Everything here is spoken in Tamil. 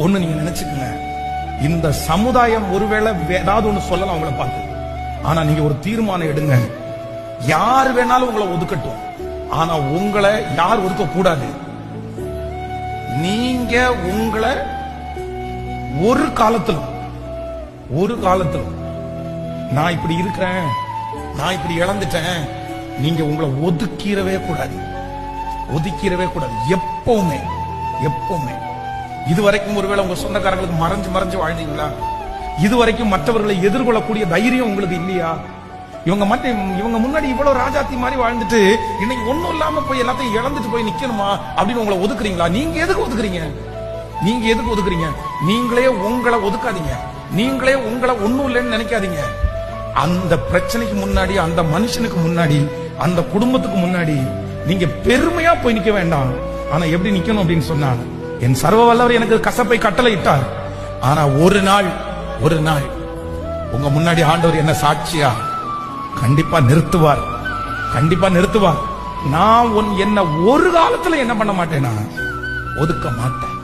ஒண்ணு நீங்க நினைச்சுக்கங்க, இந்த சமுதாயம் ஒருவேளை ஏதாவது ஒண்ணு சொல்லலாம் அவங்கள பார்த்து. ஆனா நீங்க ஒரு தீர்மானம் எடுங்க, யார் வேணாலும் உங்களை ஒதுக்கட்டும், ஆனா உங்களை யார் ஒதுக்க கூடாது. நீங்க உங்களை ஒரு காலத்திலும் நான் இப்படி இருக்கிறேன், நான் இப்படி இழந்துட்டேன், நீங்க உங்களை ஒதுக்கிடவே கூடாது. எப்பவுமே இதுவரைக்கும் ஒருவேளை உங்க சொந்தக்காரங்களுக்கு மறைஞ்சு வாழ்ந்தீங்களா? இதுவரைக்கும் மற்றவர்களை எதிர்கொள்ளக்கூடிய தைரியம் உங்களுக்கு இல்லையா? இவங்க முன்னாடி இவ்வளவு ராஜாத்தி மாதிரி வாழ்ந்துட்டு இன்னைக்கு ஒண்ணும் இல்லாம போய் எல்லாத்தையும் இழந்துட்டு போய் நிக்கணுமா அப்படின்னு உங்களை ஒதுக்குறீங்களா? நீங்க எதுக்கு ஒதுக்குறீங்க? நீங்களே உங்களை ஒதுக்காதீங்க. நீங்களே உங்களை ஒண்ணும் இல்லைன்னு நினைக்காதீங்க. அந்த பிரச்சனைக்கு முன்னாடி, அந்த மனுஷனுக்கு முன்னாடி, அந்த குடும்பத்துக்கு முன்னாடி நீங்க பெருமையா போய் நிக்க வேண்டாம். ஆனா எப்படி நிக்கணும் அப்படின்னு சொன்னா, என் சர்வ வல்லவர் எனக்கு கசப்பை கட்டளை இட்டார். ஆனா ஒரு நாள் உங்க முன்னாடி ஆண்டவர் என்ன சாட்சியா கண்டிப்பா நிறுத்துவார். நான் என்ன ஒரு காலத்துல என்ன பண்ண மாட்டேன், நான் ஒதுக்க மாட்டேன்.